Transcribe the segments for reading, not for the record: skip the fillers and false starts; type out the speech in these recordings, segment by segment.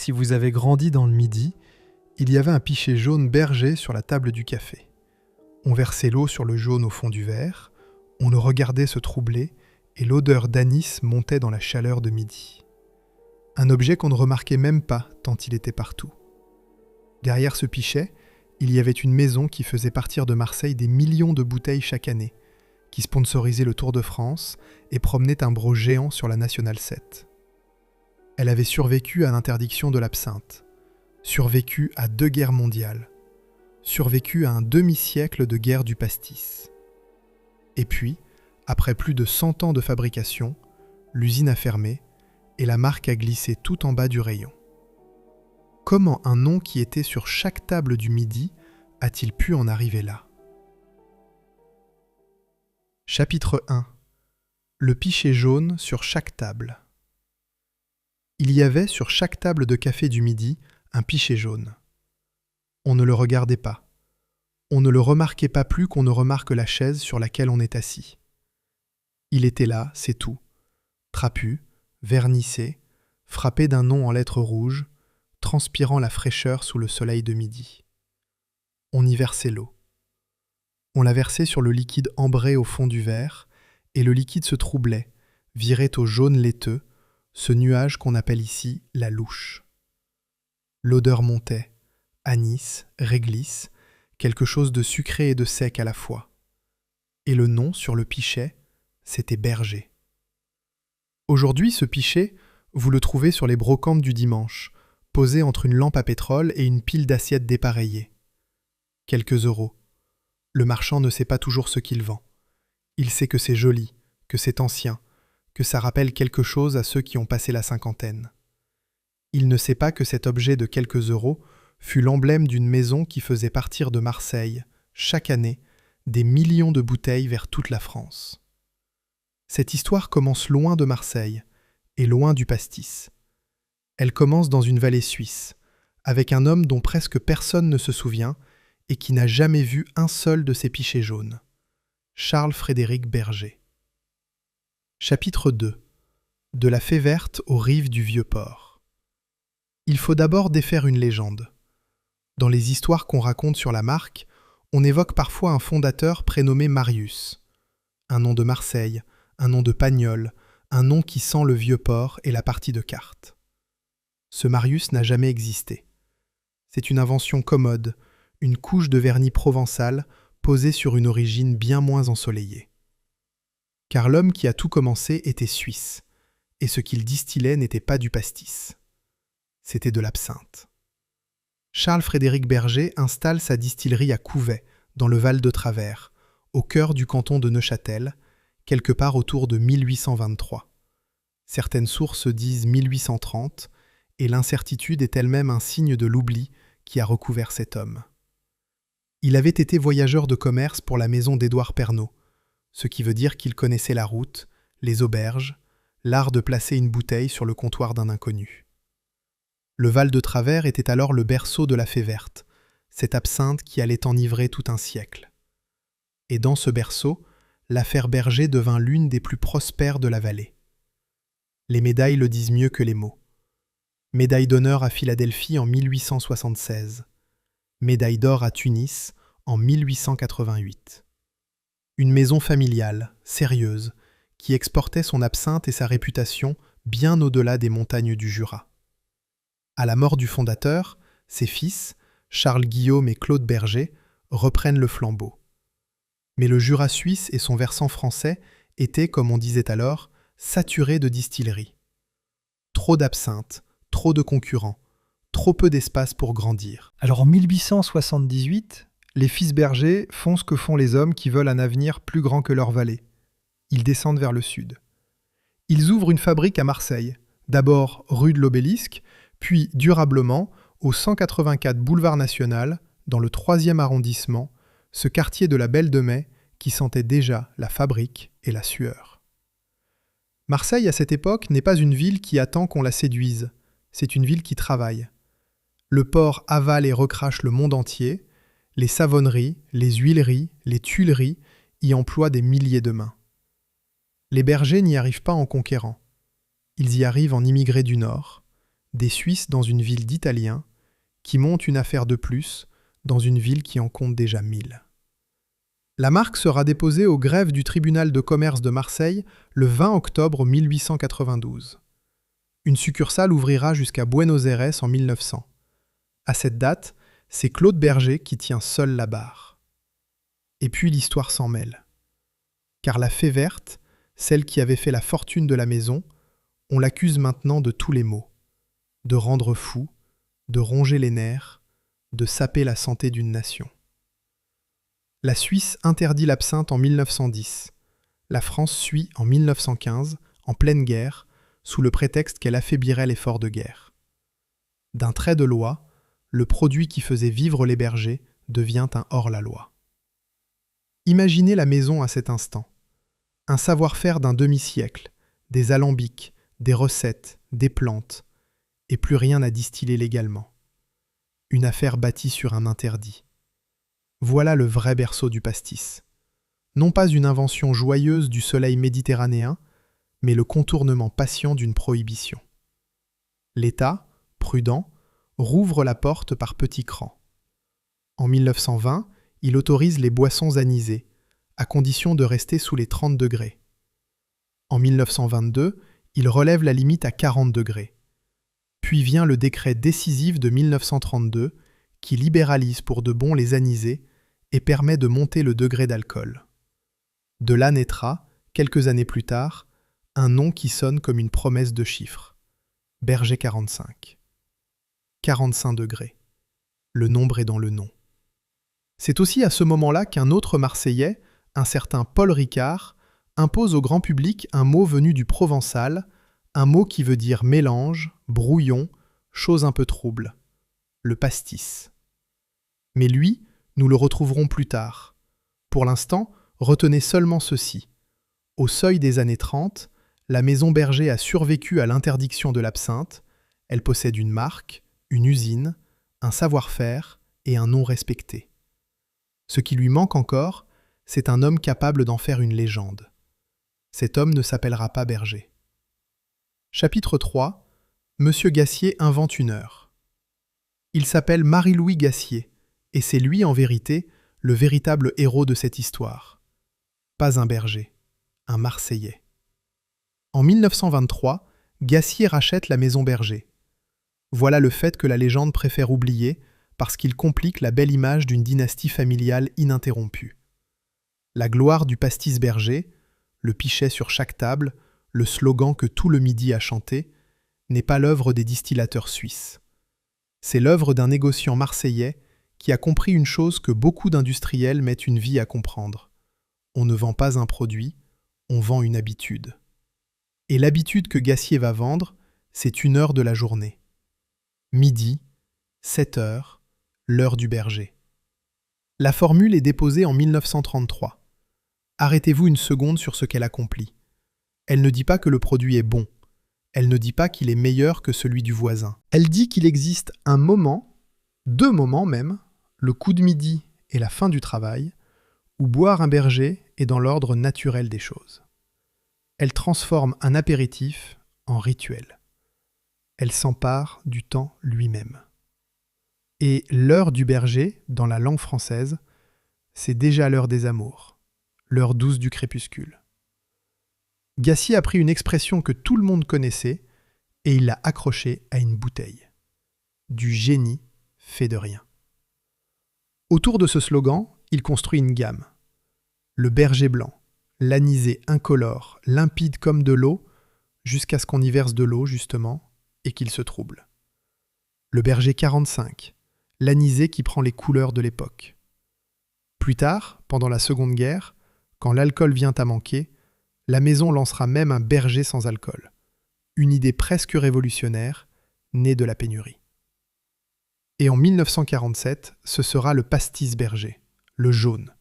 si vous avez grandi dans le Midi, il y avait un pichet jaune berger sur la table du café. On versait l'eau sur le jaune au fond du verre, on le regardait se troubler et l'odeur d'anis montait dans la chaleur de midi. Un objet qu'on ne remarquait même pas tant il était partout. Derrière ce pichet, il y avait une maison qui faisait partir de Marseille des millions de bouteilles chaque année, qui sponsorisait le Tour de France et promenait un broc géant sur la Nationale 7. Elle avait survécu à l'interdiction de l'absinthe, survécu à 2 guerres mondiales, survécu à un demi-siècle de guerre du pastis. Et puis, après plus de 100 ans de fabrication, l'usine a fermé et la marque a glissé tout en bas du rayon. Comment un nom qui était sur chaque table du Midi a-t-il pu en arriver là ? Chapitre 1. Le pichet jaune sur chaque table. Il y avait sur chaque table de café du Midi un pichet jaune. On ne le regardait pas. On ne le remarquait pas plus qu'on ne remarque la chaise sur laquelle on est assis. Il était là, c'est tout. Trapu, vernissé, frappé d'un nom en lettres rouges, transpirant la fraîcheur sous le soleil de midi. On y versait l'eau. On la versait sur le liquide ambré au fond du verre, et le liquide se troublait, virait au jaune laiteux, ce nuage qu'on appelle ici la louche. L'odeur montait, anis, réglisse, quelque chose de sucré et de sec à la fois. Et le nom sur le pichet, c'était Berger. Aujourd'hui, ce pichet, vous le trouvez sur les brocantes du dimanche, posé entre une lampe à pétrole et une pile d'assiettes dépareillées. Quelques euros. Le marchand ne sait pas toujours ce qu'il vend. Il sait que c'est joli, que c'est ancien, que ça rappelle quelque chose à ceux qui ont passé la cinquantaine. Il ne sait pas que cet objet de quelques euros fut l'emblème d'une maison qui faisait partir de Marseille, chaque année, des millions de bouteilles vers toute la France. Cette histoire commence loin de Marseille et loin du pastis. Elle commence dans une vallée suisse, avec un homme dont presque personne ne se souvient et qui n'a jamais vu un seul de ces pichets jaunes. Charles-Frédéric Berger. Chapitre 2. De la Fée Verte aux rives du Vieux-Port. Il faut d'abord défaire une légende. Dans les histoires qu'on raconte sur la marque, on évoque parfois un fondateur prénommé Marius. Un nom de Marseille, un nom de Pagnol, un nom qui sent le Vieux-Port et la partie de cartes. Ce Marius n'a jamais existé. C'est une invention commode, une couche de vernis provençal posée sur une origine bien moins ensoleillée. Car l'homme qui a tout commencé était suisse, et ce qu'il distillait n'était pas du pastis. C'était de l'absinthe. Charles-Frédéric Berger installe sa distillerie à Couvet, dans le Val de Travers, au cœur du canton de Neuchâtel, quelque part autour de 1823. Certaines sources disent 1830, et l'incertitude est elle-même un signe de l'oubli qui a recouvert cet homme. Il avait été voyageur de commerce pour la maison d'Édouard Pernot, ce qui veut dire qu'il connaissait la route, les auberges, l'art de placer une bouteille sur le comptoir d'un inconnu. Le Val de Travers était alors le berceau de la Fée Verte, cette absinthe qui allait enivrer tout un siècle. Et dans ce berceau, l'affaire Berger devint l'une des plus prospères de la vallée. Les médailles le disent mieux que les mots. Médaille d'honneur à Philadelphie en 1876. Médaille d'or à Tunis en 1888. Une maison familiale, sérieuse, qui exportait son absinthe et sa réputation bien au-delà des montagnes du Jura. À la mort du fondateur, ses fils, Charles Guillaume et Claude Berger, reprennent le flambeau. Mais le Jura suisse et son versant français étaient, comme on disait alors, saturés de distilleries. Trop d'absinthe, trop de concurrents, trop peu d'espace pour grandir. Alors en 1878, les fils Berger font ce que font les hommes qui veulent un avenir plus grand que leur vallée. Ils descendent vers le sud. Ils ouvrent une fabrique à Marseille, d'abord rue de l'Obélisque, puis durablement au 184 boulevard National, dans le 3e arrondissement, ce quartier de la Belle de Mai qui sentait déjà la fabrique et la sueur. Marseille, à cette époque, n'est pas une ville qui attend qu'on la séduise, c'est une ville qui travaille. Le port avale et recrache le monde entier, les savonneries, les huileries, les tuileries y emploient des milliers de mains. Les Berger n'y arrivent pas en conquérant. Ils y arrivent en immigrés du Nord, des Suisses dans une ville d'Italiens, qui montent une affaire de plus dans une ville qui en compte déjà 1000. La marque sera déposée au greffe du tribunal de commerce de Marseille le 20 octobre 1892. Une succursale ouvrira jusqu'à Buenos Aires en 1900. À cette date, c'est Claude Berger qui tient seul la barre. Et puis l'histoire s'en mêle. Car la fée verte, celle qui avait fait la fortune de la maison, on l'accuse maintenant de tous les maux. De rendre fou, de ronger les nerfs, de saper la santé d'une nation. La Suisse interdit l'absinthe en 1910. La France suit en 1915, en pleine guerre, sous le prétexte qu'elle affaiblirait l'effort de guerre. D'un trait de loi, le produit qui faisait vivre les bergers devient un hors-la-loi. Imaginez la maison à cet instant. Un savoir-faire d'un demi-siècle, des alambics, des recettes, des plantes, et plus rien à distiller légalement. Une affaire bâtie sur un interdit. Voilà le vrai berceau du pastis. Non pas une invention joyeuse du soleil méditerranéen, mais le contournement patient d'une prohibition. L'État, prudent, rouvre la porte par petits crans. En 1920, il autorise les boissons anisées, à condition de rester sous les 30 degrés. En 1922, il relève la limite à 40 degrés. Puis vient le décret décisif de 1932 qui libéralise pour de bon les anisés et permet de monter le degré d'alcool. De là naîtra, quelques années plus tard, un nom qui sonne comme une promesse de chiffre. Berger 45. 45 degrés. Le nombre est dans le nom. C'est aussi à ce moment-là qu'un autre Marseillais, un certain Paul Ricard, impose au grand public un mot venu du provençal, un mot qui veut dire mélange, brouillon, chose un peu trouble. Le pastis. Mais lui, nous le retrouverons plus tard. Pour l'instant, retenez seulement ceci. Au seuil des années 30, la maison Berger a survécu à l'interdiction de l'absinthe. Elle possède une marque, une usine, un savoir-faire et un nom respecté. Ce qui lui manque encore, c'est un homme capable d'en faire une légende. Cet homme ne s'appellera pas Berger. Chapitre 3. Monsieur Gassier invente une heure. Il s'appelle Marie-Louis Gassier, et c'est lui en vérité le véritable héros de cette histoire. Pas un berger, un Marseillais. En 1923, Gassier rachète la maison Berger. Voilà le fait que la légende préfère oublier parce qu'il complique la belle image d'une dynastie familiale ininterrompue. La gloire du pastis Berger, le pichet sur chaque table, le slogan que tout le Midi a chanté, n'est pas l'œuvre des distillateurs suisses. C'est l'œuvre d'un négociant marseillais qui a compris une chose que beaucoup d'industriels mettent une vie à comprendre. On ne vend pas un produit, on vend une habitude. Et l'habitude que Gassier va vendre, c'est 1 heure de la journée. Midi, 7 heures, l'heure du berger. La formule est déposée en 1933. Arrêtez-vous une seconde sur ce qu'elle accomplit. Elle ne dit pas que le produit est bon. Elle ne dit pas qu'il est meilleur que celui du voisin. Elle dit qu'il existe un moment, 2 moments même, le coup de midi et la fin du travail, où boire un berger est dans l'ordre naturel des choses. Elle transforme un apéritif en rituel. Elle s'empare du temps lui-même. Et l'heure du berger, dans la langue française, c'est déjà l'heure des amours, l'heure douce du crépuscule. Gassier a pris une expression que tout le monde connaissait et il l'a accrochée à une bouteille. Du génie fait de rien. Autour de ce slogan, il construit une gamme. Le berger blanc, l'anisé incolore, limpide comme de l'eau, jusqu'à ce qu'on y verse de l'eau, justement, et qu'il se trouble. Le berger 45, l'anisé qui prend les couleurs de l'époque. Plus tard, pendant la Seconde Guerre, quand l'alcool vient à manquer, la maison lancera même un berger sans alcool. Une idée presque révolutionnaire, née de la pénurie. Et en 1947, ce sera le pastis Berger, le jaune,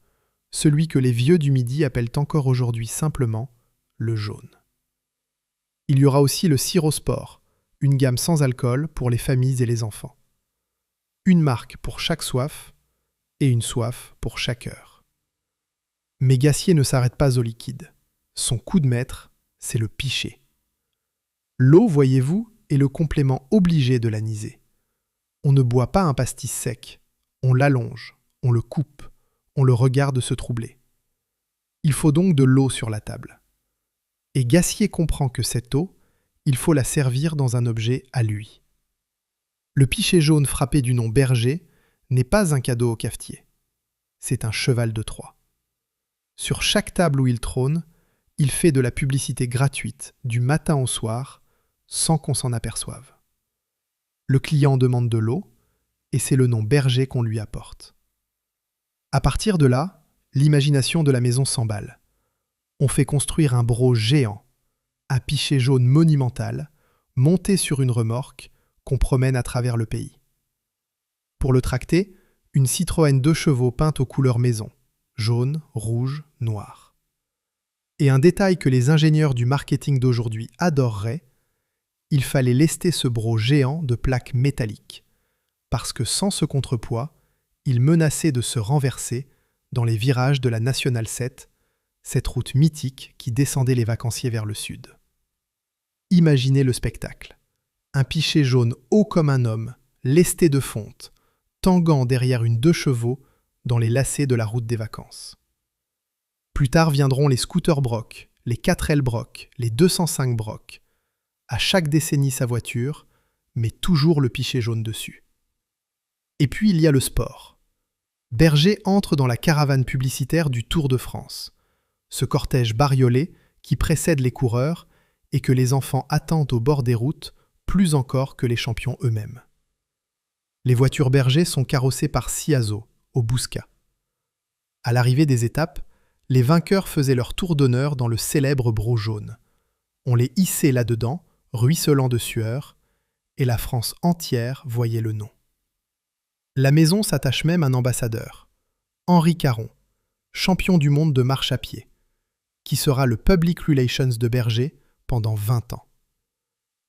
celui que les vieux du Midi appellent encore aujourd'hui simplement le jaune. Il y aura aussi le Sirosport, une gamme sans alcool pour les familles et les enfants. Une marque pour chaque soif et une soif pour chaque heure. Mais Gassier ne s'arrête pas au liquide. Son coup de maître, c'est le pichet. L'eau, voyez-vous, est le complément obligé de l'anisé. On ne boit pas un pastis sec, on l'allonge, on le coupe, on le regarde se troubler. Il faut donc de l'eau sur la table. Et Gassier comprend que cette eau, il faut la servir dans un objet à lui. Le pichet jaune frappé du nom Berger n'est pas un cadeau au cafetier. C'est un cheval de Troie. Sur chaque table où il trône, il fait de la publicité gratuite du matin au soir, sans qu'on s'en aperçoive. Le client demande de l'eau, et c'est le nom Berger qu'on lui apporte. À partir de là, l'imagination de la maison s'emballe. On fait construire un broc géant, un pichet jaune monumental, monté sur une remorque qu'on promène à travers le pays. Pour le tracter, une Citroën 2 chevaux peinte aux couleurs maison, jaune, rouge, noir. Et un détail que les ingénieurs du marketing d'aujourd'hui adoreraient, il fallait lester ce broc géant de plaques métalliques, parce que sans ce contrepoids, il menaçait de se renverser dans les virages de la Nationale 7, cette route mythique qui descendait les vacanciers vers le sud. Imaginez le spectacle. Un pichet jaune haut comme un homme, lesté de fonte, tanguant derrière une 2 chevaux dans les lacets de la route des vacances. Plus tard viendront les scooters Brock, les 4L Brock, les 205 Brock. À chaque décennie sa voiture, mais toujours le pichet jaune dessus. Et puis il y a le sport. Berger entre dans la caravane publicitaire du Tour de France, ce cortège bariolé qui précède les coureurs et que les enfants attendent au bord des routes plus encore que les champions eux-mêmes. Les voitures Berger sont carrossées par Ciazo, au Bouscat. À l'arrivée des étapes, les vainqueurs faisaient leur tour d'honneur dans le célèbre broc jaune. On les hissait là-dedans, ruisselant de sueur, et la France entière voyait le nom. La maison s'attache même un ambassadeur, Henri Caron, champion du monde de marche à pied, qui sera le Public Relations de Berger pendant 20 ans.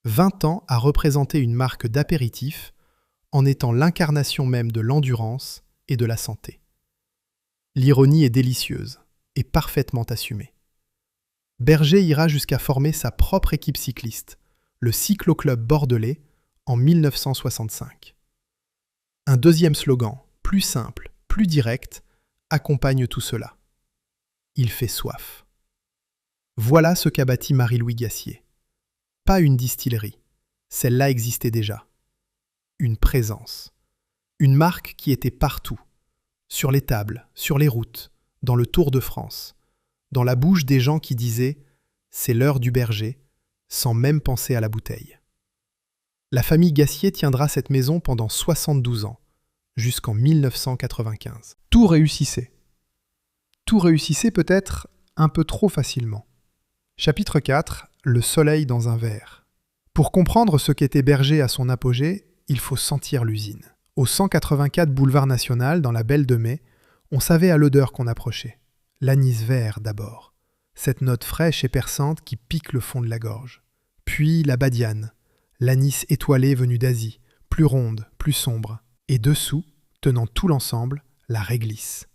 20 ans à représenter une marque d'apéritif en étant l'incarnation même de l'endurance et de la santé. L'ironie est délicieuse et parfaitement assumée. Berger ira jusqu'à former sa propre équipe cycliste, le Cyclo-Club bordelais, en 1965. Un deuxième slogan, plus simple, plus direct, accompagne tout cela. Il fait soif. Voilà ce qu'a bâti Marie-Louis Gassier. Pas une distillerie, celle-là existait déjà. Une présence. Une marque qui était partout. Sur les tables, sur les routes, dans le Tour de France, dans la bouche des gens qui disaient « c'est l'heure du Berger », sans même penser à la bouteille. La famille Gassier tiendra cette maison pendant 72 ans, jusqu'en 1995. Tout réussissait. Tout réussissait peut-être un peu trop facilement. Chapitre 4, le soleil dans un verre. Pour comprendre ce qu'était Berger à son apogée, il faut sentir l'usine. Au 184 boulevard National, dans la Belle de Mai, on savait à l'odeur qu'on approchait. L'anis vert d'abord, cette note fraîche et perçante qui pique le fond de la gorge. Puis la badiane, l'anis étoilé venu d'Asie, plus ronde, plus sombre. Et dessous, tenant tout l'ensemble, la réglisse.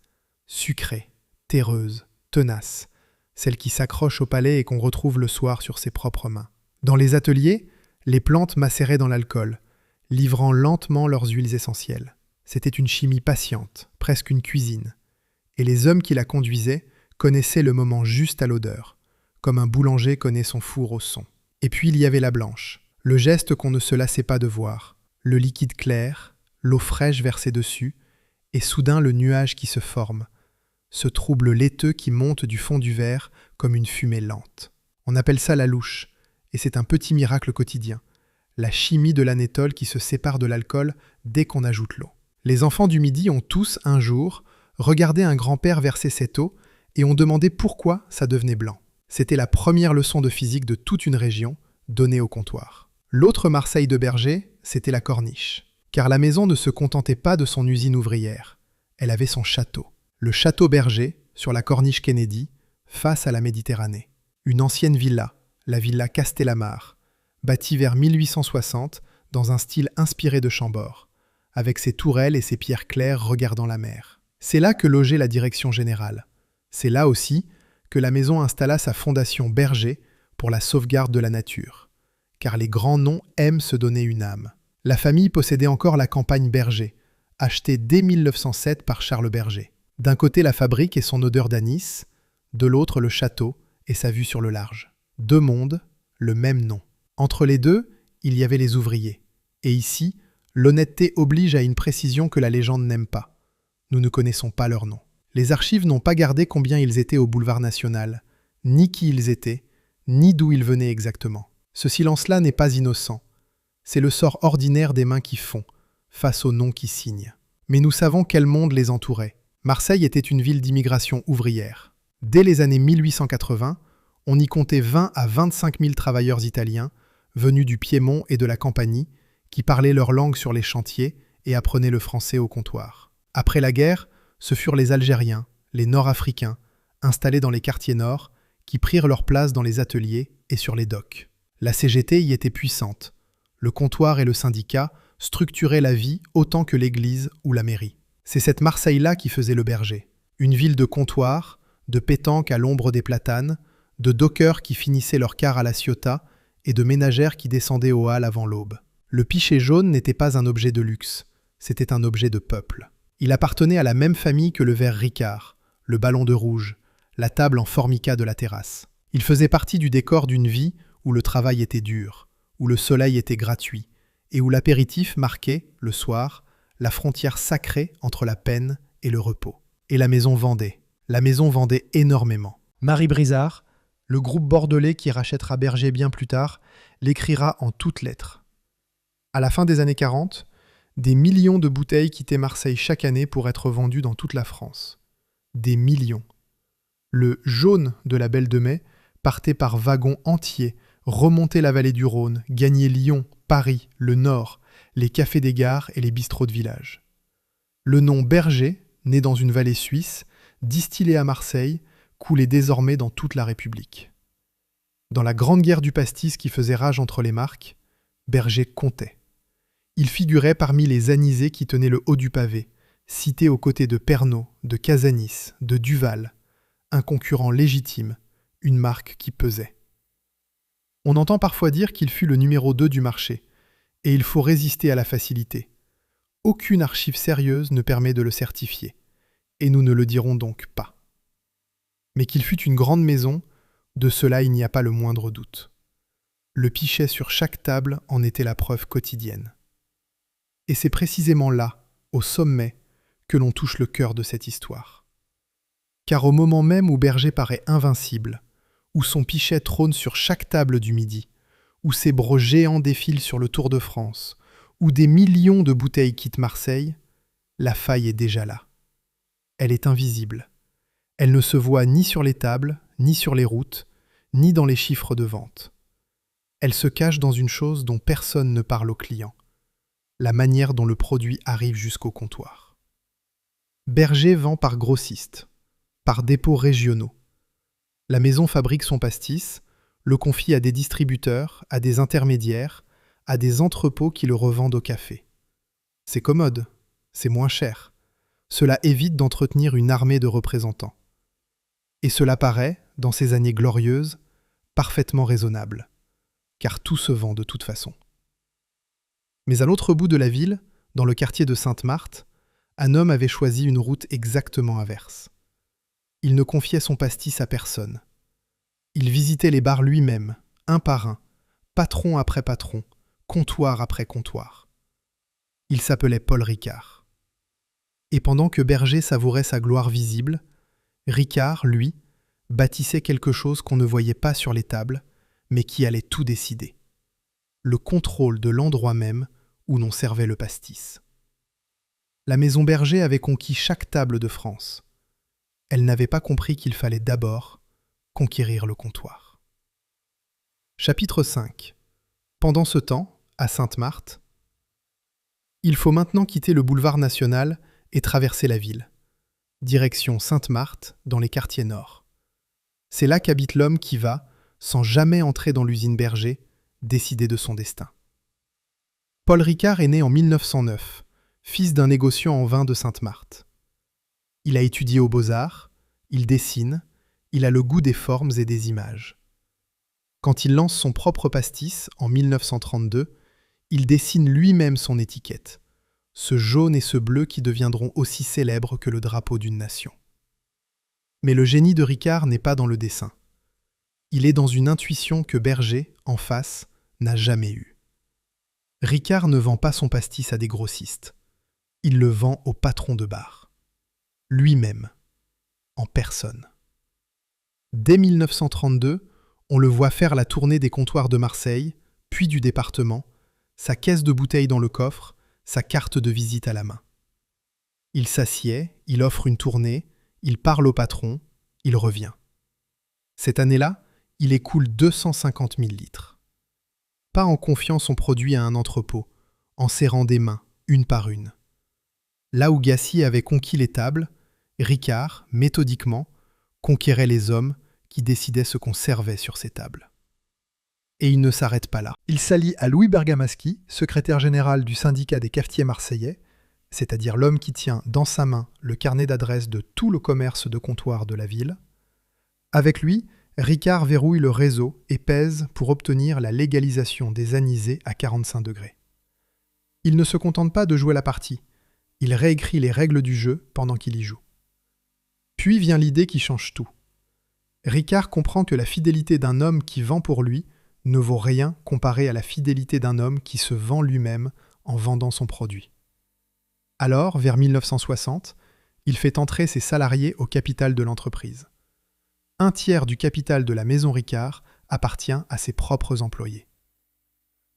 Sucrée, terreuse, tenace, celle qui s'accroche au palais et qu'on retrouve le soir sur ses propres mains. Dans les ateliers, les plantes macéraient dans l'alcool, livrant lentement leurs huiles essentielles. C'était une chimie patiente, presque une cuisine. Et les hommes qui la conduisaient connaissaient le moment juste à l'odeur, comme un boulanger connaît son four au son. Et puis il y avait la blanche, le geste qu'on ne se lassait pas de voir, le liquide clair, l'eau fraîche versée dessus, et soudain le nuage qui se forme, ce trouble laiteux qui monte du fond du verre comme une fumée lente. On appelle ça la louche, et c'est un petit miracle quotidien, la chimie de l'anétol qui se sépare de l'alcool dès qu'on ajoute l'eau. Les enfants du Midi ont tous, un jour, regardé un grand-père verser cette eau et ont demandé pourquoi ça devenait blanc. C'était la première leçon de physique de toute une région, donnée au comptoir. L'autre Marseille de Berger, c'était la Corniche. Car la maison ne se contentait pas de son usine ouvrière. Elle avait son château. Le château Berger, sur la Corniche Kennedy, face à la Méditerranée. Une ancienne villa, la villa Castellamare, bâtie vers 1860 dans un style inspiré de Chambord, avec ses tourelles et ses pierres claires regardant la mer. C'est là que logeait la direction générale. C'est là aussi que la maison installa sa fondation Berger pour la sauvegarde de la nature, car les grands noms aiment se donner une âme. La famille possédait encore la campagne Berger, achetée dès 1907 par Charles Berger. D'un côté la fabrique et son odeur d'anis, de l'autre le château et sa vue sur le large. Deux mondes, le même nom. Entre les deux, il y avait les ouvriers. Et ici, l'honnêteté oblige à une précision que la légende n'aime pas. Nous ne connaissons pas leur nom. Les archives n'ont pas gardé combien ils étaient au boulevard National, ni qui ils étaient, ni d'où ils venaient exactement. Ce silence-là n'est pas innocent. C'est le sort ordinaire des mains qui font, face aux noms qui signent. Mais nous savons quel monde les entourait. Marseille était une ville d'immigration ouvrière. Dès les années 1880, on y comptait 20 à 25 000 travailleurs italiens, venus du Piémont et de la Campanie, qui parlaient leur langue sur les chantiers et apprenaient le français au comptoir. Après la guerre, ce furent les Algériens, les Nord-Africains, installés dans les quartiers nord, qui prirent leur place dans les ateliers et sur les docks. La CGT y était puissante. Le comptoir et le syndicat structuraient la vie autant que l'église ou la mairie. C'est cette Marseille-là qui faisait le Berger. Une ville de comptoirs, de pétanques à l'ombre des platanes, de dockers qui finissaient leur quart à la Ciotat et de ménagères qui descendaient aux halles avant l'aube. Le pichet jaune n'était pas un objet de luxe, c'était un objet de peuple. Il appartenait à la même famille que le verre Ricard, le ballon de rouge, la table en formica de la terrasse. Il faisait partie du décor d'une vie où le travail était dur, où le soleil était gratuit, et où l'apéritif marquait, le soir, la frontière sacrée entre la peine et le repos. Et la maison vendait. La maison vendait énormément. Marie Brizard, le groupe bordelais qui rachètera Berger bien plus tard, l'écrira en toutes lettres. À la fin des années 40, des millions de bouteilles quittaient Marseille chaque année pour être vendues dans toute la France. Des millions. Le jaune de la Belle de Mai partait par wagons entiers, remontait la vallée du Rhône, gagnait Lyon, Paris, le Nord, les cafés des gares et les bistrots de village. Le nom Berger, né dans une vallée suisse, distillé à Marseille, coulait désormais dans toute la République. Dans la grande guerre du pastis qui faisait rage entre les marques, Berger comptait. Il figurait parmi les anisés qui tenaient le haut du pavé, cités aux côtés de Pernod, de Casanis, de Duval, un concurrent légitime, une marque qui pesait. On entend parfois dire qu'il fut le numéro 2 du marché, et il faut résister à la facilité. Aucune archive sérieuse ne permet de le certifier, et nous ne le dirons donc pas. Mais qu'il fut une grande maison, de cela il n'y a pas le moindre doute. Le pichet sur chaque table en était la preuve quotidienne. Et c'est précisément là, au sommet, que l'on touche le cœur de cette histoire. Car au moment même où Berger paraît invincible, où son pichet trône sur chaque table du midi, où ses brocs géants défilent sur le Tour de France, où des millions de bouteilles quittent Marseille, la faille est déjà là. Elle est invisible. Elle ne se voit ni sur les tables, ni sur les routes, ni dans les chiffres de vente. Elle se cache dans une chose dont personne ne parle aux clients, la manière dont le produit arrive jusqu'au comptoir. Berger vend par grossiste, par dépôts régionaux. La maison fabrique son pastis, le confie à des distributeurs, à des intermédiaires, à des entrepôts qui le revendent au café. C'est commode, c'est moins cher. Cela évite d'entretenir une armée de représentants. Et cela paraît, dans ces années glorieuses, parfaitement raisonnable, car tout se vend de toute façon. Mais à l'autre bout de la ville, dans le quartier de Sainte-Marthe, un homme avait choisi une route exactement inverse. Il ne confiait son pastis à personne. Il visitait les bars lui-même, un par un, patron après patron, comptoir après comptoir. Il s'appelait Paul Ricard. Et pendant que Berger savourait sa gloire visible, Ricard, lui, bâtissait quelque chose qu'on ne voyait pas sur les tables, mais qui allait tout décider. Le contrôle de l'endroit même où l'on servait le pastis. La maison Berger avait conquis chaque table de France. Elle n'avait pas compris qu'il fallait d'abord conquérir le comptoir. Chapitre 5. Pendant ce temps, à Sainte-Marthe, il faut maintenant quitter le boulevard National et traverser la ville. Direction Sainte-Marthe, dans les quartiers nord. C'est là qu'habite l'homme qui va, sans jamais entrer dans l'usine Berger, décider de son destin. Paul Ricard est né en 1909, fils d'un négociant en vin de Sainte-Marthe. Il a étudié aux Beaux-Arts, il dessine, il a le goût des formes et des images. Quand il lance son propre pastis en 1932, il dessine lui-même son étiquette, ce jaune et ce bleu qui deviendront aussi célèbres que le drapeau d'une nation. Mais le génie de Ricard n'est pas dans le dessin. Il est dans une intuition que Berger, en face, n'a jamais eue. Ricard ne vend pas son pastis à des grossistes. Il le vend au patron de bar. Lui-même, en personne. Dès 1932, on le voit faire la tournée des comptoirs de Marseille, puis du département, sa caisse de bouteilles dans le coffre, sa carte de visite à la main. Il s'assied, il offre une tournée, il parle au patron, il revient. Cette année-là, il écoule 250 000 litres. Pas en confiant son produit à un entrepôt, en serrant des mains, une par une. Là où Gacy avait conquis les tables, Ricard, méthodiquement, conquérait les hommes qui décidaient ce qu'on servait sur ces tables. Et il ne s'arrête pas là. Il s'allie à Louis Bergamaschi, secrétaire général du syndicat des cafetiers marseillais, c'est-à-dire l'homme qui tient dans sa main le carnet d'adresses de tout le commerce de comptoir de la ville. Avec lui, Ricard verrouille le réseau et pèse pour obtenir la légalisation des anisés à 45 degrés. Il ne se contente pas de jouer la partie, il réécrit les règles du jeu pendant qu'il y joue. Puis vient l'idée qui change tout. Ricard comprend que la fidélité d'un homme qui vend pour lui ne vaut rien comparé à la fidélité d'un homme qui se vend lui-même en vendant son produit. Alors, vers 1960, il fait entrer ses salariés au capital de l'entreprise. Un tiers du capital de la maison Ricard appartient à ses propres employés.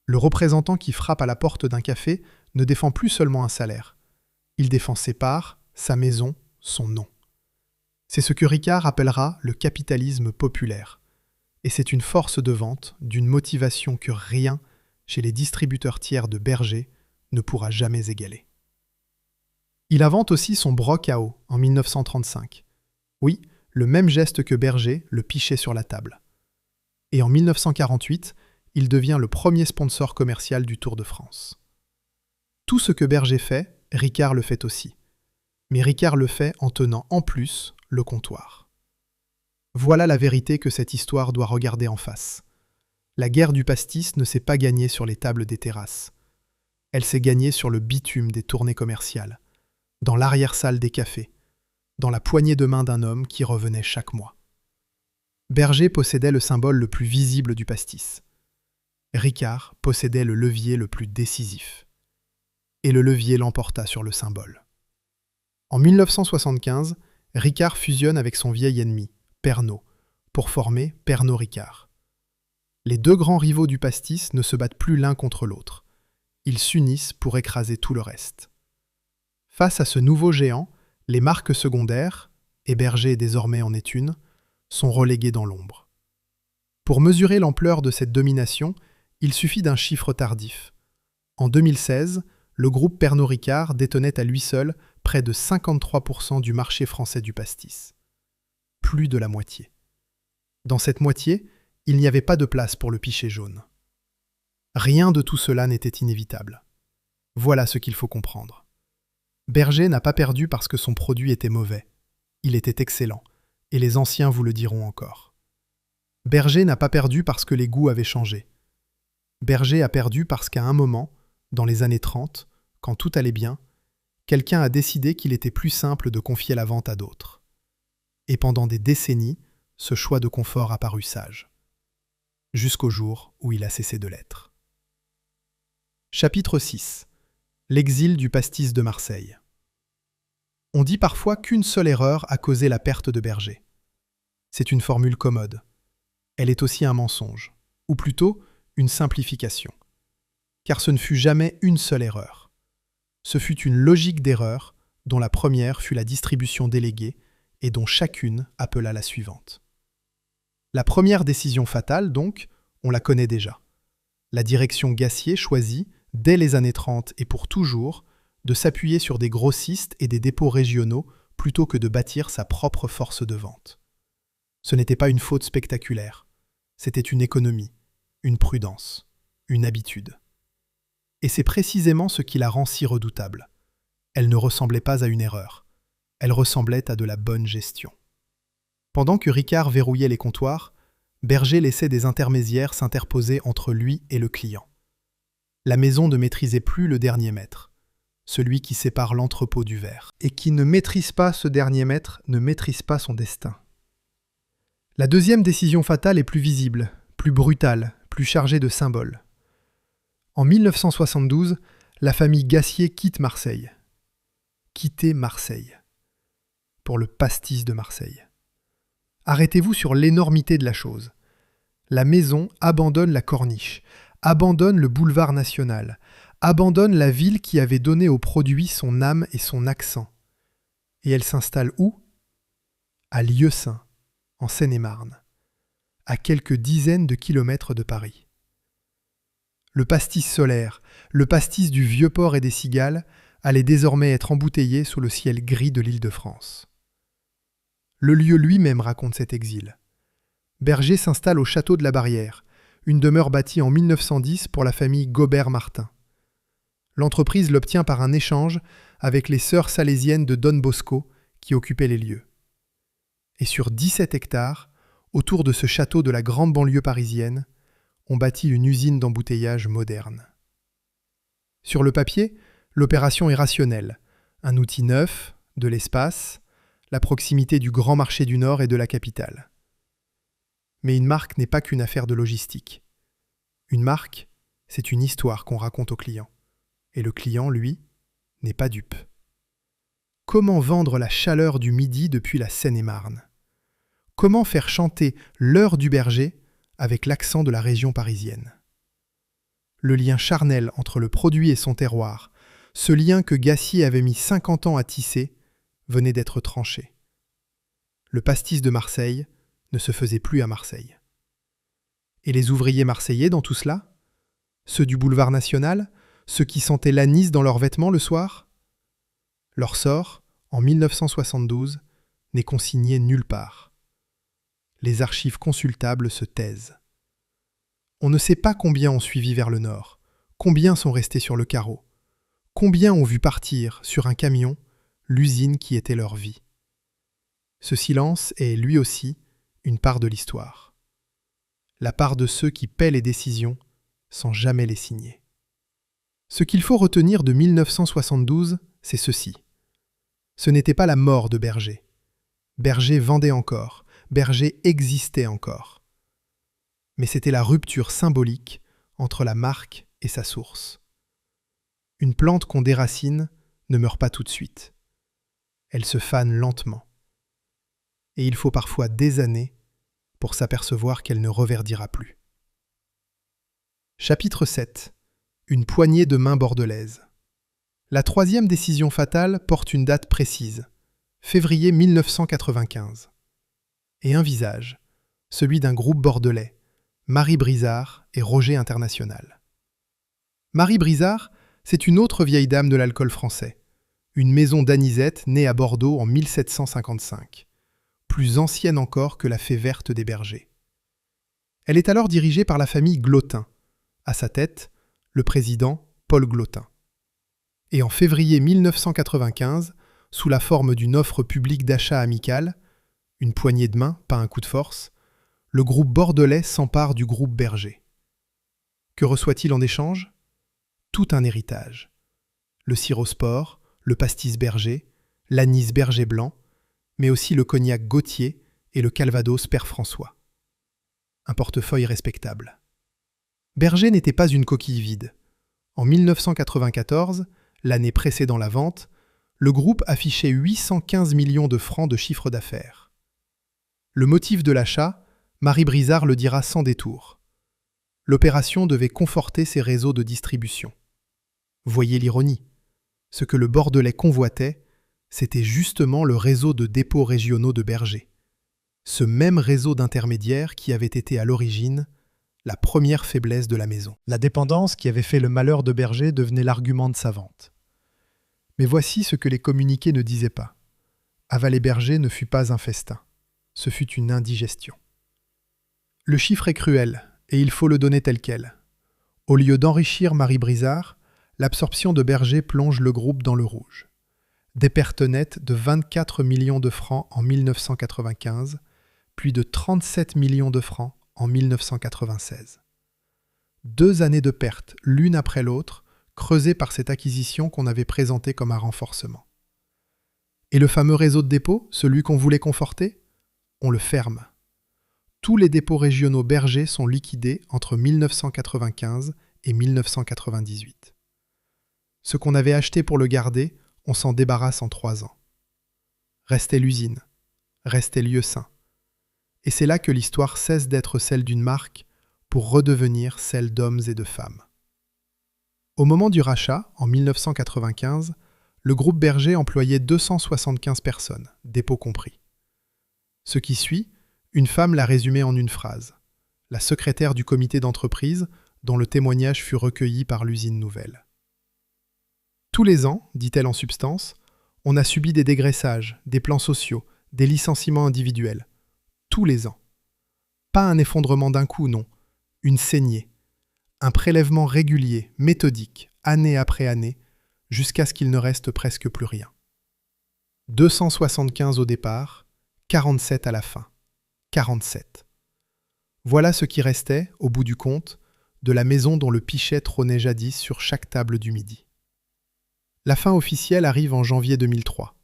Le représentant qui frappe à la porte d'un café ne défend plus seulement un salaire. Il défend ses parts, sa maison, son nom. C'est ce que Ricard appellera le capitalisme populaire. Et c'est une force de vente, d'une motivation que rien, chez les distributeurs tiers de Berger, ne pourra jamais égaler. Il invente aussi son broc à eau en 1935. Oui, le même geste que Berger, le pichet sur la table. Et en 1948, il devient le premier sponsor commercial du Tour de France. Tout ce que Berger fait, Ricard le fait aussi. Mais Ricard le fait en tenant en plus le comptoir. Voilà la vérité que cette histoire doit regarder en face. La guerre du pastis ne s'est pas gagnée sur les tables des terrasses. Elle s'est gagnée sur le bitume des tournées commerciales, dans l'arrière-salle des cafés, dans la poignée de main d'un homme qui revenait chaque mois. Berger possédait le symbole le plus visible du pastis. Ricard possédait le levier le plus décisif. Et le levier l'emporta sur le symbole. En 1975, Ricard fusionne avec son vieil ennemi, Pernod, pour former Pernod-Ricard. Les deux grands rivaux du pastis ne se battent plus l'un contre l'autre. Ils s'unissent pour écraser tout le reste. Face à ce nouveau géant, les marques secondaires, et Berger désormais en est une, sont reléguées dans l'ombre. Pour mesurer l'ampleur de cette domination, il suffit d'un chiffre tardif. En 2016, le groupe Pernod Ricard détenait à lui seul près de 53% du marché français du pastis. Plus de la moitié. Dans cette moitié, il n'y avait pas de place pour le pichet jaune. Rien de tout cela n'était inévitable. Voilà ce qu'il faut comprendre. Berger n'a pas perdu parce que son produit était mauvais. Il était excellent, et les anciens vous le diront encore. Berger n'a pas perdu parce que les goûts avaient changé. Berger a perdu parce qu'à un moment, dans les années 30, quand tout allait bien, quelqu'un a décidé qu'il était plus simple de confier la vente à d'autres. Et pendant des décennies, ce choix de confort a paru sage. Jusqu'au jour où il a cessé de l'être. Chapitre 6. L'exil du pastis de Marseille. On dit parfois qu'une seule erreur a causé la perte de Berger. C'est une formule commode. Elle est aussi un mensonge, ou plutôt une simplification. Car ce ne fut jamais une seule erreur. Ce fut une logique d'erreurs dont la première fut la distribution déléguée et dont chacune appela la suivante. La première décision fatale, donc, on la connaît déjà. La direction Gassier choisit, dès les années 30 et pour toujours, de s'appuyer sur des grossistes et des dépôts régionaux plutôt que de bâtir sa propre force de vente. Ce n'était pas une faute spectaculaire, c'était une économie, une prudence, une habitude. Et c'est précisément ce qui la rend si redoutable. Elle ne ressemblait pas à une erreur, elle ressemblait à de la bonne gestion. Pendant que Ricard verrouillait les comptoirs, Berger laissait des intermédiaires s'interposer entre lui et le client. La maison ne maîtrisait plus le dernier mètre, celui qui sépare l'entrepôt du verre. Et qui ne maîtrise pas ce dernier mètre ne maîtrise pas son destin. La deuxième décision fatale est plus visible, plus brutale, plus chargée de symboles. En 1972, la famille Gassier quitte Marseille. Quitter Marseille. Pour le pastis de Marseille. Arrêtez-vous sur l'énormité de la chose. La maison abandonne la corniche, abandonne le boulevard national, abandonne la ville qui avait donné au produit son âme et son accent. Et elle s'installe où ? À Lieusaint, en Seine-et-Marne, à quelques dizaines de kilomètres de Paris. Le pastis solaire, le pastis du Vieux-Port et des Cigales, allait désormais être embouteillé sous le ciel gris de l'Île-de-France. Le lieu lui-même raconte cet exil. Berger s'installe au château de la Barrière, une demeure bâtie en 1910 pour la famille Gobert-Martin. L'entreprise l'obtient par un échange avec les sœurs salésiennes de Don Bosco qui occupaient les lieux. Et sur 17 hectares, autour de ce château de la grande banlieue parisienne, on bâtit une usine d'embouteillage moderne. Sur le papier, l'opération est rationnelle. Un outil neuf, de l'espace, la proximité du grand marché du Nord et de la capitale. Mais une marque n'est pas qu'une affaire de logistique. Une marque, c'est une histoire qu'on raconte au client. Et le client, lui, n'est pas dupe. Comment vendre la chaleur du midi depuis la Seine-et-Marne ? Comment faire chanter l'heure du berger avec l'accent de la région parisienne ? Le lien charnel entre le produit et son terroir, ce lien que Gassier avait mis 50 ans à tisser, venait d'être tranché. Le pastis de Marseille ne se faisait plus à Marseille. Et les ouvriers marseillais dans tout cela ? Ceux du boulevard national ? Ceux qui sentaient l'anis dans leurs vêtements le soir ? Leur sort, en 1972, n'est consigné nulle part. Les archives consultables se taisent. On ne sait pas combien ont suivi vers le nord, combien sont restés sur le carreau, combien ont vu partir, sur un camion, l'usine qui était leur vie. Ce silence est, lui aussi, une part de l'histoire. La part de ceux qui paient les décisions sans jamais les signer. Ce qu'il faut retenir de 1972, c'est ceci. Ce n'était pas la mort de Berger. Berger vendait encore, Berger existait encore. Mais c'était la rupture symbolique entre la marque et sa source. Une plante qu'on déracine ne meurt pas tout de suite. Elle se fane lentement. Et il faut parfois des années pour s'apercevoir qu'elle ne reverdira plus. Chapitre 7. Une poignée de main bordelaise. La troisième décision fatale porte une date précise, février 1995. Et un visage, celui d'un groupe bordelais, Marie Brizard et Roger International. Marie Brizard, c'est une autre vieille dame de l'alcool français, une maison d'anisette née à Bordeaux en 1755, plus ancienne encore que la fée verte des bergers. Elle est alors dirigée par la famille Glotin, à sa tête, le président Paul Glotin. Et en février 1995, sous la forme d'une offre publique d'achat amicale, une poignée de main, pas un coup de force, le groupe bordelais s'empare du groupe Berger. Que reçoit-il en échange ? Tout un héritage. Le Sirosport, le pastis Berger, l'anis Berger blanc, mais aussi le cognac Gautier et le Calvados Père François. Un portefeuille respectable. Berger n'était pas une coquille vide. En 1994, l'année précédant la vente, le groupe affichait 815 millions de francs de chiffre d'affaires. Le motif de l'achat, Marie Brizard le dira sans détour. L'opération devait conforter ses réseaux de distribution. Voyez l'ironie. Ce que le Bordelais convoitait, c'était justement le réseau de dépôts régionaux de Berger. Ce même réseau d'intermédiaires qui avait été à l'origine la première faiblesse de la maison. La dépendance qui avait fait le malheur de Berger devenait l'argument de sa vente. Mais voici ce que les communiqués ne disaient pas. Avaler Berger ne fut pas un festin. Ce fut une indigestion. Le chiffre est cruel, et il faut le donner tel quel. Au lieu d'enrichir Marie Brizard, l'absorption de Berger plonge le groupe dans le rouge. Des pertes nettes de 24 millions de francs en 1995, puis de 37 millions de francs en 1996. 2 années de pertes, l'une après l'autre, creusées par cette acquisition qu'on avait présentée comme un renforcement. Et le fameux réseau de dépôts, celui qu'on voulait conforter, on le ferme. Tous les dépôts régionaux Berger sont liquidés entre 1995 et 1998. Ce qu'on avait acheté pour le garder, on s'en débarrasse en 3 ans. Restait l'usine, restait Lieusaint. Et c'est là que l'histoire cesse d'être celle d'une marque pour redevenir celle d'hommes et de femmes. Au moment du rachat, en 1995, le groupe Berger employait 275 personnes, dépôts compris. Ce qui suit, une femme l'a résumé en une phrase. La secrétaire du comité d'entreprise, dont le témoignage fut recueilli par l'usine nouvelle. Tous les ans, dit-elle en substance, on a subi des dégraissages, des plans sociaux, des licenciements individuels. Tous les ans. Pas un effondrement d'un coup, non. Une saignée. Un prélèvement régulier, méthodique, année après année, jusqu'à ce qu'il ne reste presque plus rien. 275 au départ, 47 à la fin. 47. Voilà ce qui restait, au bout du compte, de la maison dont le pichet trônait jadis sur chaque table du midi. La fin officielle arrive en janvier 2003.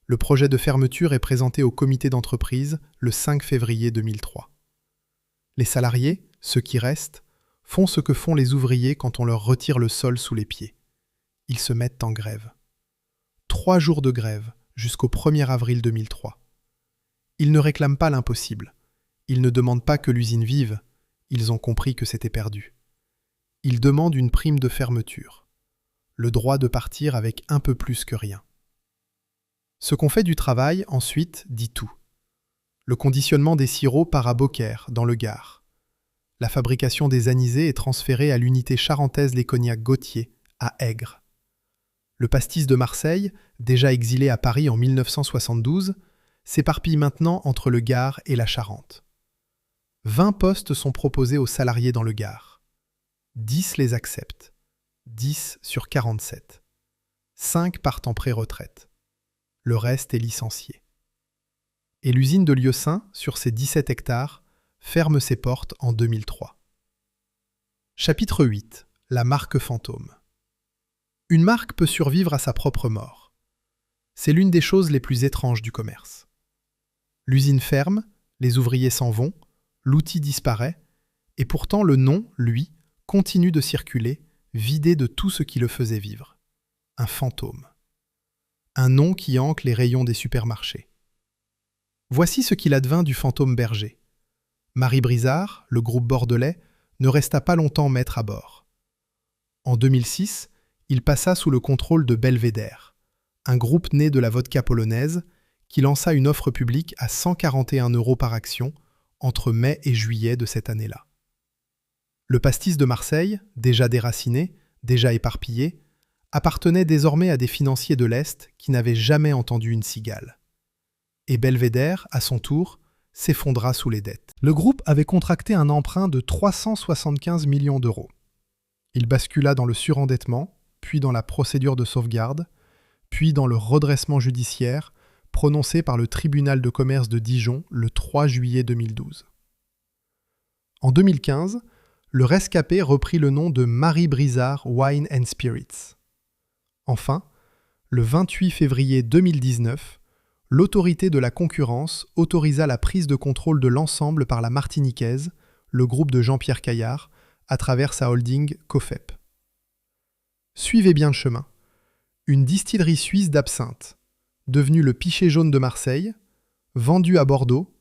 Le projet de fermeture est présenté au comité d'entreprise le 5 février 2003. Les salariés, ceux qui restent, font ce que font les ouvriers quand on leur retire le sol sous les pieds. Ils se mettent en grève. 3 jours de grève, jusqu'au 1er avril 2003. Ils ne réclament pas l'impossible. Ils ne demandent pas que l'usine vive. Ils ont compris que c'était perdu. Ils demandent une prime de fermeture. Le droit de partir avec un peu plus que rien. Ce qu'on fait du travail, ensuite, dit tout. Le conditionnement des sirops part à Beaucaire, dans le Gard. La fabrication des anisés est transférée à l'unité charentaise les cognacs Gauthier, à Aigres. Le pastis de Marseille, déjà exilé à Paris en 1972, s'éparpille maintenant entre le Gard et la Charente. 20 postes sont proposés aux salariés dans le Gard. 10 les acceptent. 10 sur 47. 5 partent en pré-retraite. Le reste est licencié. Et l'usine de Lieusaint, sur ses 17 hectares, ferme ses portes en 2003. Chapitre 8. La marque fantôme. Une marque peut survivre à sa propre mort. C'est l'une des choses les plus étranges du commerce. L'usine ferme, les ouvriers s'en vont, l'outil disparaît, et pourtant le nom, lui, continue de circuler, vidé de tout ce qui le faisait vivre. Un fantôme. Un nom qui hanque les rayons des supermarchés. Voici ce qu'il advint du fantôme Berger. Marie Brizard, le groupe bordelais, ne resta pas longtemps maître à bord. En 2006, il passa sous le contrôle de Belvédère, un groupe né de la vodka polonaise qui lança une offre publique à 141 € par action entre mai et juillet de cette année-là. Le pastis de Marseille, déjà déraciné, déjà éparpillé, appartenait désormais à des financiers de l'Est qui n'avaient jamais entendu une cigale. Et Belvédère, à son tour, s'effondra sous les dettes. Le groupe avait contracté un emprunt de 375 millions d'euros. Il bascula dans le surendettement, puis dans la procédure de sauvegarde, puis dans le redressement judiciaire prononcé par le tribunal de commerce de Dijon le 3 juillet 2012. En 2015, le rescapé reprit le nom de Marie Brizard Wine & Spirits. Enfin, le 28 février 2019, l'autorité de la concurrence autorisa la prise de contrôle de l'ensemble par la Martiniquaise, le groupe de Jean-Pierre Caillard, à travers sa holding Cofep. Suivez bien le chemin. Une distillerie suisse d'absinthe, devenue le Pichet jaune de Marseille, vendue à Bordeaux,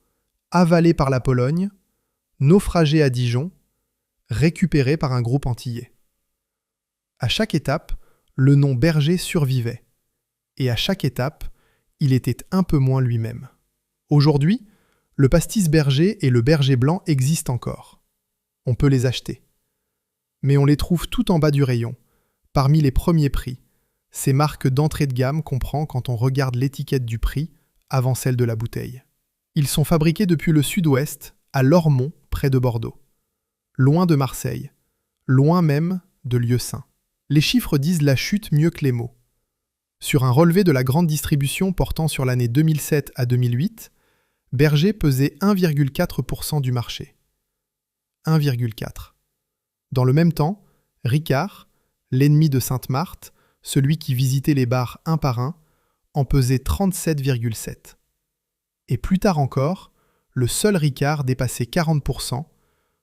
avalée par la Pologne, naufragée à Dijon, récupérée par un groupe antillais. À chaque étape, le nom Berger survivait, et à chaque étape, il était un peu moins lui-même. Aujourd'hui, le pastis Berger et le Berger blanc existent encore. On peut les acheter. Mais on les trouve tout en bas du rayon, parmi les premiers prix, ces marques d'entrée de gamme qu'on prend quand on regarde l'étiquette du prix avant celle de la bouteille. Ils sont fabriqués depuis le sud-ouest, à Lormont, près de Bordeaux. Loin de Marseille, loin même de Lieusaint. Les chiffres disent la chute mieux que les mots. Sur un relevé de la grande distribution portant sur l'année 2007 à 2008, Berger pesait 1,4% du marché. 1,4. Dans le même temps, Ricard, l'ennemi de Sainte-Marthe, celui qui visitait les bars un par un, en pesait 37,7. Et plus tard encore, le seul Ricard dépassait 40%,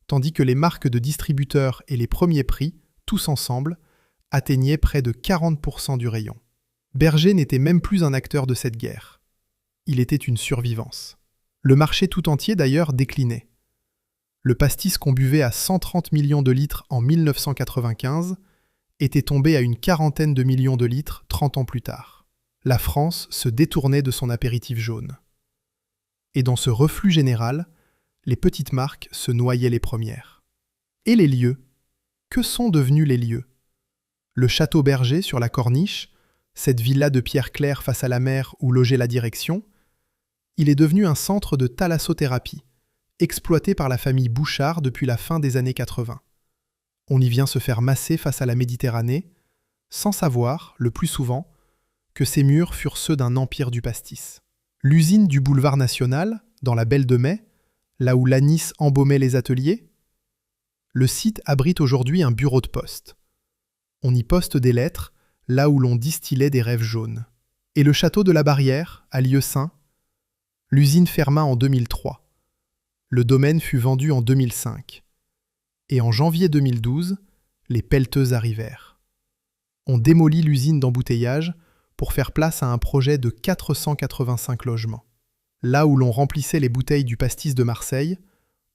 tandis que les marques de distributeurs et les premiers prix, tous ensemble, atteignaient près de 40% du rayon. Berger n'était même plus un acteur de cette guerre. Il était une survivance. Le marché tout entier d'ailleurs déclinait. Le pastis qu'on buvait à 130 millions de litres en 1995 était tombé à une quarantaine de millions de litres 30 ans plus tard. La France se détournait de son apéritif jaune. Et dans ce reflux général, les petites marques se noyaient les premières. Et les lieux? Que sont devenus les lieux? Le château Berger sur la Corniche, cette villa de pierre claire face à la mer où logeait la direction, il est devenu un centre de thalassothérapie, exploité par la famille Bouchard depuis la fin des années 80. On y vient se faire masser face à la Méditerranée, sans savoir, le plus souvent, que ces murs furent ceux d'un empire du pastis. L'usine du boulevard National, dans la Belle de Mai, là où l'anis embaumait les ateliers, le site abrite aujourd'hui un bureau de poste. On y poste des lettres, là où l'on distillait des rêves jaunes. Et le château de la Barrière, à Lieusaint, l'usine ferma en 2003. Le domaine fut vendu en 2005. Et en janvier 2012, les pelleteuses arrivèrent. On démolit l'usine d'embouteillage pour faire place à un projet de 485 logements. Là où l'on remplissait les bouteilles du pastis de Marseille,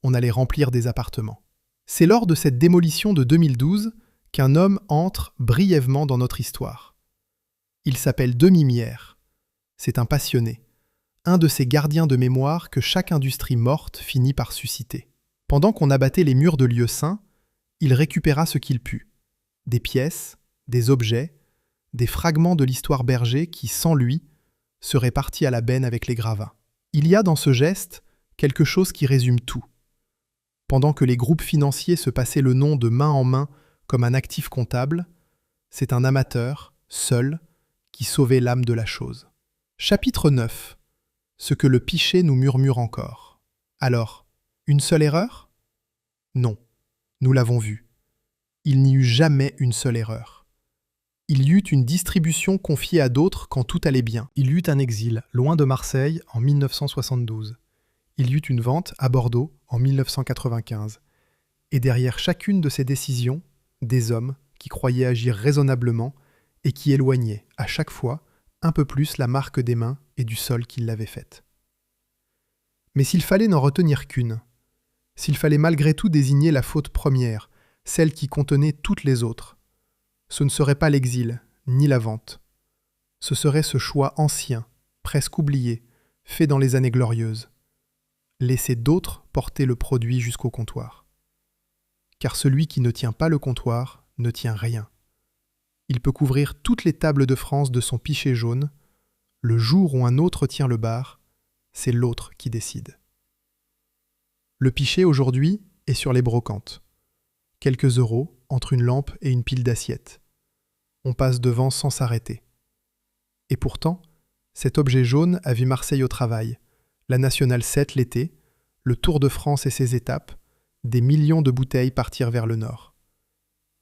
on allait remplir des appartements. C'est lors de cette démolition de 2012 qu'un homme entre brièvement dans notre histoire. Il s'appelle Demi-Mière. C'est un passionné, un de ces gardiens de mémoire que chaque industrie morte finit par susciter. Pendant qu'on abattait les murs de Lieusaint, il récupéra ce qu'il put. Des pièces, des objets, des fragments de l'histoire Berger qui, sans lui, seraient partis à la benne avec les gravats. Il y a dans ce geste quelque chose qui résume tout. Pendant que les groupes financiers se passaient le nom de main en main comme un actif comptable, c'est un amateur, seul, qui sauvait l'âme de la chose. Chapitre 9. Ce que le pichet nous murmure encore. Alors, une seule erreur? Non, nous l'avons vu. Il n'y eut jamais une seule erreur. Il y eut une distribution confiée à d'autres quand tout allait bien. Il y eut un exil, loin de Marseille, en 1972. Il y eut une vente à Bordeaux en 1995. Et derrière chacune de ces décisions, des hommes qui croyaient agir raisonnablement et qui éloignaient, à chaque fois, un peu plus la marque des mains et du sol qui l'avaient faite. Mais s'il fallait n'en retenir qu'une, s'il fallait malgré tout désigner la faute première, celle qui contenait toutes les autres, ce ne serait pas l'exil, ni la vente. Ce serait ce choix ancien, presque oublié, fait dans les années glorieuses. Laisser d'autres porter le produit jusqu'au comptoir. Car celui qui ne tient pas le comptoir ne tient rien. Il peut couvrir toutes les tables de France de son pichet jaune. Le jour où un autre tient le bar, c'est l'autre qui décide. Le pichet aujourd'hui est sur les brocantes. Quelques euros entre une lampe et une pile d'assiettes. On passe devant sans s'arrêter. Et pourtant, cet objet jaune a vu Marseille au travail, la Nationale 7 l'été, le Tour de France et ses étapes, des millions de bouteilles partir vers le nord.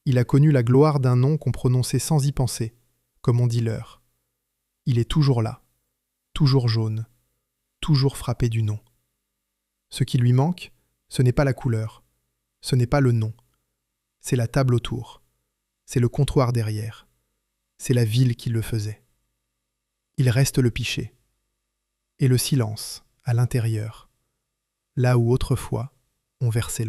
Il a connu la gloire d'un nom qu'on prononçait sans y penser, comme on dit l'heure. Il est toujours là, toujours jaune, toujours frappé du nom. Ce qui lui manque, ce n'est pas la couleur, ce n'est pas le nom, c'est la table autour, c'est le comptoir derrière, c'est la ville qui le faisait. Il reste le pichet, et le silence à l'intérieur, là où autrefois on versait l'eau.